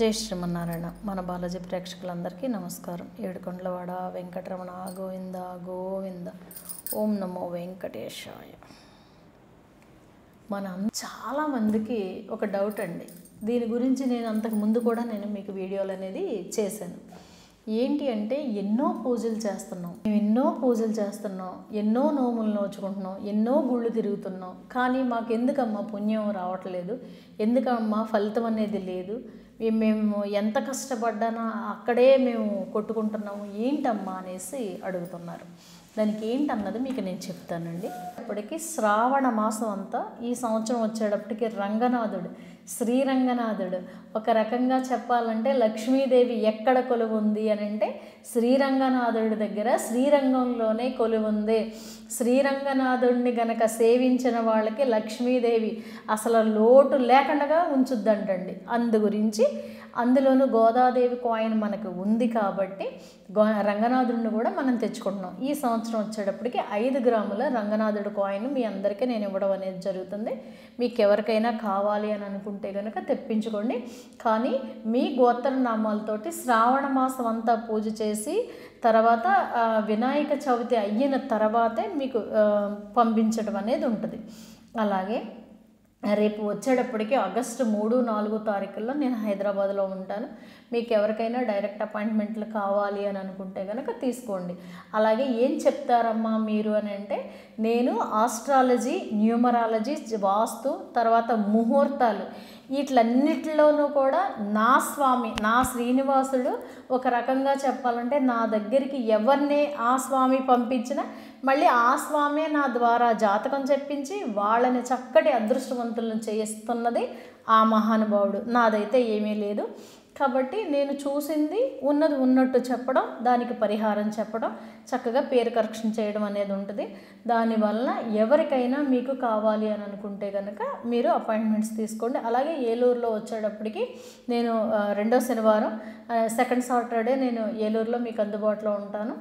జై శ్రీమన్నారాయణ. మన బాలాజీ ప్రేక్షకులందరికీ నమస్కారం. ఏడుకొండలవాడ వెంకటరమణ గోవింద గోవింద. ఓం నమో వెంకటేశాయ. చాలామందికి ఒక డౌట్ అండి. దీని గురించి నేను అంతకు ముందు కూడా మీకు వీడియోలు అనేది చేశాను. ఏంటి అంటే ఎన్నో పూజలు చేస్తున్నాం, ఎన్నో నోములు నోచుకుంటున్నాం, ఎన్నో గుళ్ళు తిరుగుతున్నాం. కానీ మాకు ఎందుకమ్మా పుణ్యం రావట్లేదు, ఎందుకమ్మా ఫలితం అనేది లేదు, మేము ఎంత కష్టపడ్డానో అక్కడే మేము కొట్టుకుంటున్నాము, ఏంటమ్మా అనేసి అడుగుతున్నారు. దానికి ఏంటన్నది మీకు నేను చెప్తానండి. ఇప్పటికీ శ్రావణ మాసం అంతా ఈ సంవత్సరం వచ్చేటప్పటికి రంగనాథుడు, శ్రీరంగనాథుడు ఒక రకంగా చెప్పాలంటే లక్ష్మీదేవి ఎక్కడ కొలువుంది అని అంటే శ్రీరంగనాథుడి దగ్గర, శ్రీరంగంలోనే కొలువుంది. శ్రీరంగనాథుడిని గనక సేవించిన వాళ్ళకి లక్ష్మీదేవి అసలు లోటు లేకుండా ఉంచుద్దంటండి. అందు గురించి అందులోనూ గోదాదేవి కాయిన్ మనకు ఉంది కాబట్టి రంగనాథుడిని కూడా మనం తెచ్చుకుంటున్నాం. ఈ సంవత్సరం వచ్చేటప్పటికి 5 గ్రాముల రంగనాథుడి కాయిన్ మీ అందరికీ నేను ఇవ్వడం అనేది జరుగుతుంది. మీకు ఎవరికైనా కావాలి అని అనుకుంటే కనుక తెప్పించుకోండి. కానీ మీ గోత్రనామాలతోటి శ్రావణ మాసం అంతా పూజ చేసి తర్వాత వినాయక చవితి అయిన తర్వాతే మీకు పంపించడం అనేది ఉంటుంది. అలాగే రేపు వచ్చేటప్పటికి ఆగస్టు 3, 4 తారీఖుల్లో నేను హైదరాబాద్లో ఉంటాను. మీకు ఎవరికైనా డైరెక్ట్ అపాయింట్మెంట్లు కావాలి అని అనుకుంటే కనుక తీసుకోండి. అలాగే ఏం చెప్తారమ్మా మీరు అని అంటే నేను ఆస్ట్రాలజీ, న్యూమరాలజీ, వాస్తు, తర్వాత ముహూర్తాలు వీటిలన్నిటిలోనూ కూడా నా స్వామి, నా శ్రీనివాసుడు ఒక రకంగా చెప్పాలంటే నా దగ్గరికి ఎవరిని ఆ స్వామి పంపించినా మళ్ళీ ఆ స్వామి నా ద్వారా జాతకం చెప్పించి వాళ్ళని చక్కటి అదృష్టవంతులను చేస్తున్నది ఆ మహానుభావుడు. నాదైతే ఏమీ లేదు. కాబట్టి నేను చూసింది ఉన్నది ఉన్నట్టు చెప్పడం, దానికి పరిహారం చెప్పడం, చక్కగా పేరు కరెక్షన్ చేయడం అనేది ఉంటుంది. దానివల్ల ఎవరికైనా మీకు కావాలి అని అనుకుంటే కనుక మీరు అపాయింట్మెంట్స్ తీసుకోండి. అలాగే ఏలూరులో వచ్చేటప్పటికి నేను 2వ శనివారం, 2nd సాటర్డే నేను ఏలూరులో మీకు అందుబాటులో ఉంటాను.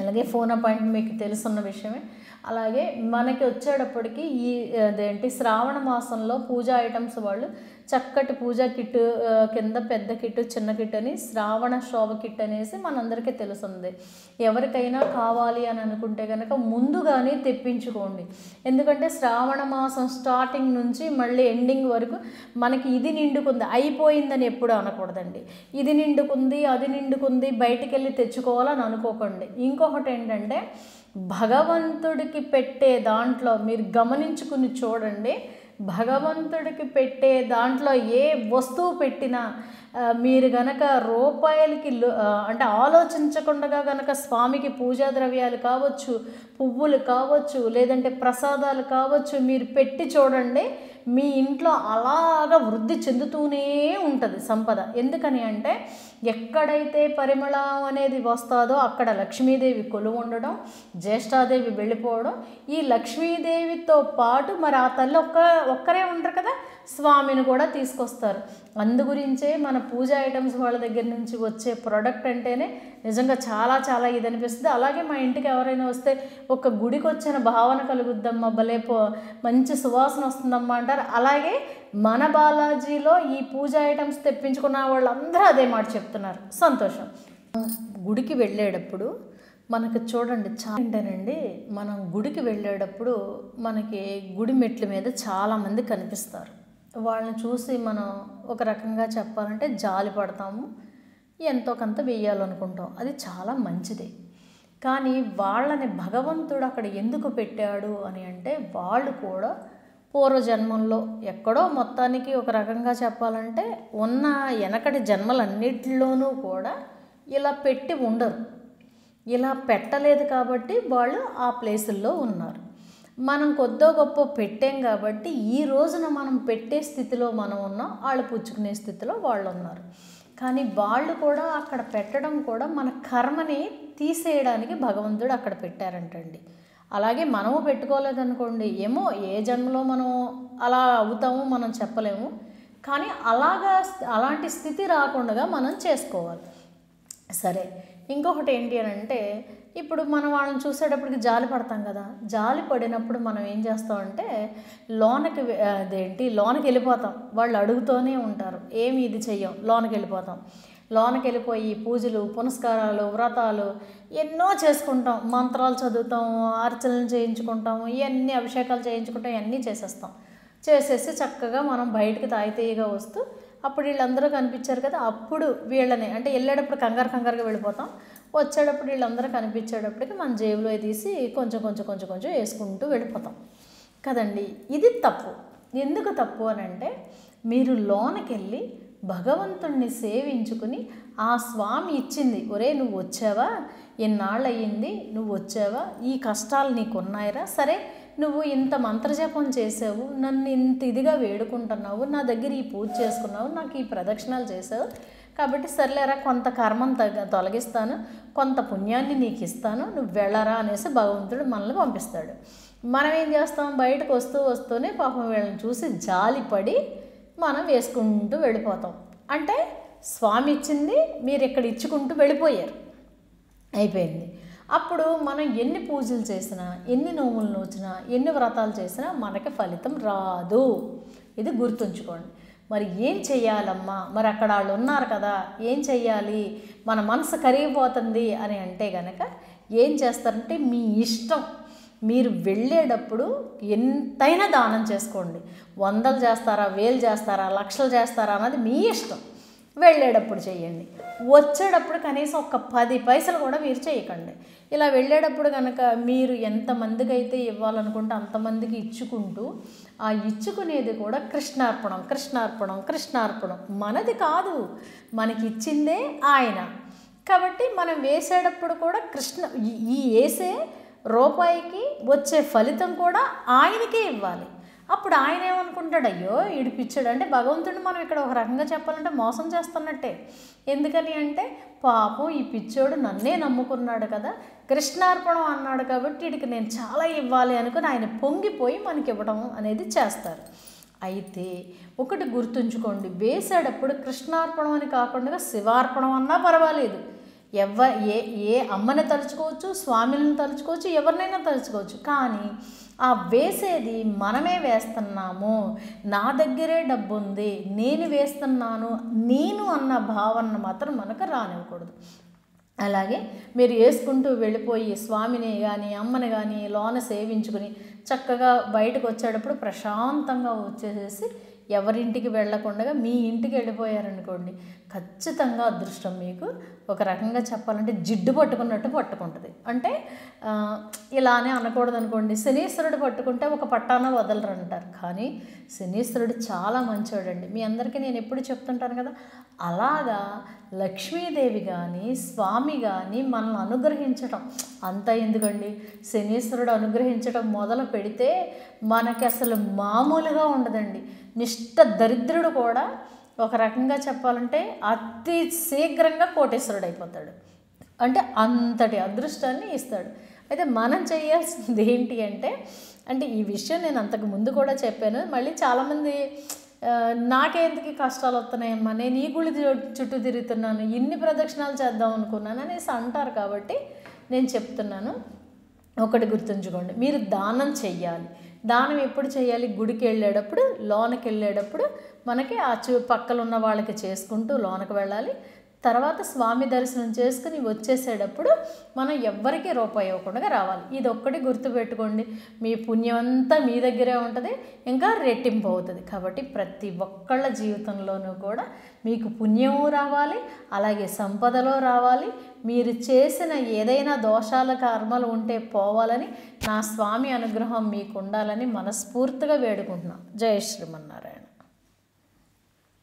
అలాగే ఫోన్ అపాయింట్మెంట్ మీకు తెలుసున్న విషయమే. అలాగే మనకి వచ్చేటప్పటికి అదేంటి శ్రావణ మాసంలో పూజా ఐటమ్స్ వాళ్ళు చక్కటి పూజా కిట్ కింద పెద్ద కిట్, చిన్న కిట్ అని శ్రావణ శోభ కిట్ అనేసి మనందరికీ తెలుస్తుంది. ఎవరికైనా కావాలి అని అనుకుంటే కనుక ముందుగానే తెప్పించుకోండి. ఎందుకంటే శ్రావణ మాసం స్టార్టింగ్ నుంచి మళ్ళీ ఎండింగ్ వరకు మనకి ఇది నిండుకుంది అయిపోయిందని ఎప్పుడు అనకూడదండి. ఇది నిండుకుంది, అది నిండుకుంది, బయటికి వెళ్ళి తెచ్చుకోవాలని అనుకోకండి. ఇంకొకటి ఏంటంటే భగవంతుడికి పెట్టే దాంట్లో మీరు గమనించుకుని చూడండి. భగవంతుడికి పెట్టే దాంట్లో ఏ వస్తువు పెట్టినా మీరు గనక రూపాయలకి అంటే ఆలోచించకుండా గనక స్వామికి పూజా ద్రవ్యాలు కావచ్చు, పువ్వులు కావచ్చు, లేదంటే ప్రసాదాలు కావచ్చు, మీరు పెట్టి చూడండి. మీ ఇంట్లో అలాగా వృద్ధి చెందుతూనే ఉంటుంది సంపద. ఎందుకని అంటే ఎక్కడైతే పరిమళం అనేది వస్తుందో అక్కడ లక్ష్మీదేవి కొలువు ఉండడం, జ్యేష్ఠాదేవి వెళ్ళిపోవడం. ఈ లక్ష్మీదేవితో పాటు మరి ఆ తల్లి ఒక్కరే ఉండరు కదా, స్వామిని కూడా తీసుకొస్తారు. అందు గురించే మన పూజ ఐటమ్స్ వాళ్ళ దగ్గర నుంచి వచ్చే ప్రోడక్ట్ అంటేనే నిజంగా చాలా చాలా ఇది అనిపిస్తుంది. అలాగే మా ఇంటికి ఎవరైనా వస్తే ఒక గుడికి వచ్చిన భావన కలుగుద్దమ్మా, భలే మంచి సువాసన వస్తుందమ్మా అంటారు. అలాగే మన బాలాజీలో ఈ పూజ ఐటమ్స్ తెప్పించుకున్న వాళ్ళందరూ అదే మాట చెప్తున్నారు. సంతోషం. గుడికి వెళ్ళేటప్పుడు మనకు చూడండి ఏంటండి, మనం గుడికి వెళ్ళేటప్పుడు మనకి గుడి మెట్ల మీద చాలామంది కనిపిస్తారు. వాళ్ళని చూసి మనం ఒక రకంగా చెప్పాలంటే జాలి పడతాము, ఎంతో కొంత వేయాలనుకుంటాం. అది చాలా మంచిదే. కానీ వాళ్ళని భగవంతుడు అక్కడ ఎందుకు పెట్టాడు అని అంటే వాళ్ళు కూడా పూర్వజన్మంలో ఎక్కడో మొత్తానికి ఒక రకంగా చెప్పాలంటే ఉన్న వెనకటి జన్మలన్నిటిలోనూ కూడా ఇలా పెట్టి ఉండరు. ఇలా పెట్టలేదు కాబట్టి వాళ్ళు ఆ ప్లేసుల్లో ఉన్నారు. మనం కొద్దో గొప్ప పెట్టాం కాబట్టి ఈ రోజున మనం పెట్టే స్థితిలో మనం ఉన్నాం, వాళ్ళు పుచ్చుకునే స్థితిలో వాళ్ళు ఉన్నారు. కానీ వాళ్ళు కూడా అక్కడ పెట్టడం కూడా మన కర్మని తీసేయడానికి భగవంతుడు అక్కడ పెట్టారంటండి. అలాగే మనము పెట్టుకోలేదనుకోండి, ఏమో ఏ జన్మలో మనం అలా అవుతామో మనం చెప్పలేము. కానీ అలాంటి స్థితి రాకుండా మనం చేసుకోవాలి. సరే, ఇంకొకటి ఏంటి అని అంటే ఇప్పుడు మనం వాళ్ళని చూసేటప్పటికి జాలి పడతాం కదా, జాలి పడినప్పుడు మనం ఏం చేస్తామంటే లోనకి వెళ్ళిపోతాం. వాళ్ళు అడుగుతూనే ఉంటారు, ఏమి ఇది చెయ్యం, లోనకి వెళ్ళిపోతాం. లోనకి వెళ్ళిపోయి పూజలు, పునస్కారాలు, వ్రతాలు ఎన్నో చేసుకుంటాం, మంత్రాలు చదువుతాం, అర్చనలు చేయించుకుంటాం, ఇవన్నీ అభిషేకాలు చేయించుకుంటాం, ఇవన్నీ చేసేస్తాం. చేసేసి చక్కగా మనం బయటికి తాయితీయగా వస్తూ అప్పుడు వీళ్ళందరూ కనిపించారు కదా, అప్పుడు వీళ్ళని అంటే వెళ్ళేటప్పుడు కంగారుగా వెళ్ళిపోతాం, వచ్చేటప్పుడు వీళ్ళందరూ కనిపించేటప్పటికి మన జేబులో తీసి కొంచెం వేసుకుంటూ వెళ్ళిపోతాం కదండి. ఇది తప్పు. ఎందుకు తప్పు అని అంటే, మీరు లోనకి వెళ్ళి భగవంతుణ్ణి సేవించుకుని ఆ స్వామి ఇచ్చింది, ఒరే నువ్వు వచ్చావా, ఎన్నాళ్ళు అయ్యింది నువ్వు వచ్చావా, ఈ కష్టాలు నీకు ఉన్నాయిరా, సరే నువ్వు ఇంత మంత్రజపం చేసావు, నన్ను ఇంత ఇదిగా వేడుకుంటున్నావు, నా దగ్గర ఈ పూజ చేసుకున్నావు, నాకు ఈ ప్రదక్షిణాలు చేసావు, కాబట్టి సర్లేరా కొంత కర్మం తొలగిస్తాను, కొంత పుణ్యాన్ని నీకు ఇస్తాను, నువ్వు వెళ్ళరా అనేసి భగవంతుడు మనల్ని పంపిస్తాడు. మనం ఏం చేస్తాం, బయటకు వస్తూనే పాపం వీళ్ళని చూసి జాలిపడి మనం వేసుకుంటూ వెళ్ళిపోతాం. అంటే స్వామి ఇచ్చింది మీరు ఇక్కడ ఇచ్చుకుంటూ వెళ్ళిపోయారు, అయిపోయింది. అప్పుడు మనం ఎన్ని పూజలు చేసినా, ఎన్ని నోములు నోచినా, ఎన్ని వ్రతాలు చేసినా మనకి ఫలితం రాదు. ఇది గుర్తుంచుకోండి. మరి ఏం చెయ్యాలమ్మా, మరి అక్కడ వాళ్ళు ఉన్నారు కదా, ఏం చెయ్యాలి, మన మనసు కరిగిపోతుంది అని అంటే కనుక ఏం చేస్తారంటే మీ ఇష్టం. మీరు వెళ్ళేటప్పుడు ఎంతైనా దానం చేసుకోండి, 100 చేస్తారా, 1000 చేస్తారా, లక్షలు చేస్తారా అన్నది మీ ఇష్టం. వెళ్ళేటప్పుడు చేయండి, వచ్చేటప్పుడు కనీసం ఒక 10 పైసలు కూడా మీరు చేయకండి. ఇలా వెళ్ళేటప్పుడు కనుక మీరు ఎంతమందికి అయితే ఇవ్వాలనుకుంటే అంతమందికి ఇచ్చుకుంటూ, ఆ ఇచ్చుకునేది కూడా కృష్ణార్పణం మనది కాదు, మనకి ఇచ్చిందే ఆయన. కాబట్టి మనం వేసేటప్పుడు కూడా ఈ వేసే రూపాయికి వచ్చే ఫలితం కూడా ఆయనకే ఇవ్వాలి. అప్పుడు ఆయన ఏమనుకుంటాడు, అయ్యో ఈడిపిచ్చాడు అంటే భగవంతుడిని మనం ఇక్కడ ఒక రకంగా చెప్పాలంటే మోసం చేస్తున్నట్టే. ఎందుకని అంటే పాపం ఈ పిచ్చోడు నన్నే నమ్ముకున్నాడు కదా, కృష్ణార్పణం అన్నాడు కాబట్టి వీడికి నేను చాలా ఇవ్వాలి అనుకుని ఆయన పొంగిపోయి మనకి ఇవ్వడం అనేది చేస్తారు. అయితే ఒకటి గుర్తుంచుకోండి, వేసేటప్పుడు కృష్ణార్పణం అని కాకుండా శివార్పణం అన్నా పర్వాలేదు. ఏ అమ్మని తలుచుకోవచ్చు, స్వామిని తలుచుకోవచ్చు, ఎవరినైనా తలుచుకోవచ్చు. కానీ ఆ వేసేది మనమే వేస్తున్నాము, నా దగ్గరే డబ్బు ఉంది, నేను వేస్తున్నాను, నేను అన్న భావన మాత్రం మనకు రానివ్వకూడదు. అలాగే మీరు వేసుకుంటూ వెళ్ళిపోయి స్వామిని కానీ అమ్మని కానీ లోన సేవించుకుని చక్కగా బయటకు వచ్చేటప్పుడు ప్రశాంతంగా వచ్చేసేసి ఎవరింటికి వెళ్ళకుండా మీ ఇంటికి వెళ్ళిపోయారనుకోండి, ఖచ్చితంగా అదృష్టం మీకు ఒక రకంగా చెప్పాలంటే జిడ్డు పట్టుకున్నట్టు పట్టుకుంటుంది. అంటే ఇలానే అనకూడదు అనుకోండి, శనీశ్వరుడు పట్టుకుంటే ఒక పట్టాన వదలరు అంటారు, కానీ శనీశ్వరుడు చాలా మంచోడండి. మీ అందరికీ నేను ఎప్పుడు చెప్తుంటాను కదా, అలాగా లక్ష్మీదేవి కానీ స్వామి కానీ మనల్ని అనుగ్రహించటం అంతా ఎందుకండి, శనీశ్వరుడు అనుగ్రహించటం మొదలు పెడితే మనకి అసలు మామూలుగా ఉండదండి. నిష్ట దరిద్రుడు కూడా ఒక రకంగా చెప్పాలంటే అతి శీఘ్రంగా కోటేశ్వరుడు అయిపోతాడు. అంటే అంతటి అదృష్టాన్ని ఇస్తాడు. అయితే మనం చేయాల్సింది ఏంటి అంటే ఈ విషయం నేను అంతకు ముందు కూడా చెప్పాను, మళ్ళీ చాలామంది నాకేందుకు కష్టాలు వస్తున్నాయమ్మా, నేను ఈ గుడి చుట్టూ తిరుగుతున్నాను, ఇన్ని ప్రదక్షిణాలు చేద్దాం అనుకున్నాను అనేసి అంటారు. కాబట్టి నేను చెప్తున్నాను, ఒకటి గుర్తుంచుకోండి, మీరు దానం చెయ్యాలి. దానం ఎప్పుడు చేయాలి, గుడికి వెళ్ళేటప్పుడు, లోనకి వెళ్ళేటప్పుడు మనకి ఆ పక్కన ఉన్న వాళ్ళకి చేసుకుంటూ లోనకి వెళ్ళాలి. తర్వాత స్వామి దర్శనం చేసుకుని వచ్చేసేటప్పుడు మనం ఎవ్వరికీ రూపాయి ఇవ్వకుండా రావాలి. ఇది ఒక్కటి గుర్తుపెట్టుకోండి, మీ పుణ్యం అంతా మీ దగ్గరే ఉంటుంది, ఇంకా రెట్టింపు అవుతుంది. కాబట్టి ప్రతి ఒక్కళ్ళ జీవితంలోనూ కూడా మీకు పుణ్యము రావాలి, అలాగే సంపదలో రావాలి. మీరు చేసిన ఏదైనా దోషాల కర్మలు ఉంటే పోవాలని, నా స్వామి అనుగ్రహం మీకు ఉండాలని మనస్ఫూర్తిగా వేడుకుంటున్నాం. జై శ్రీమన్నారాయణ.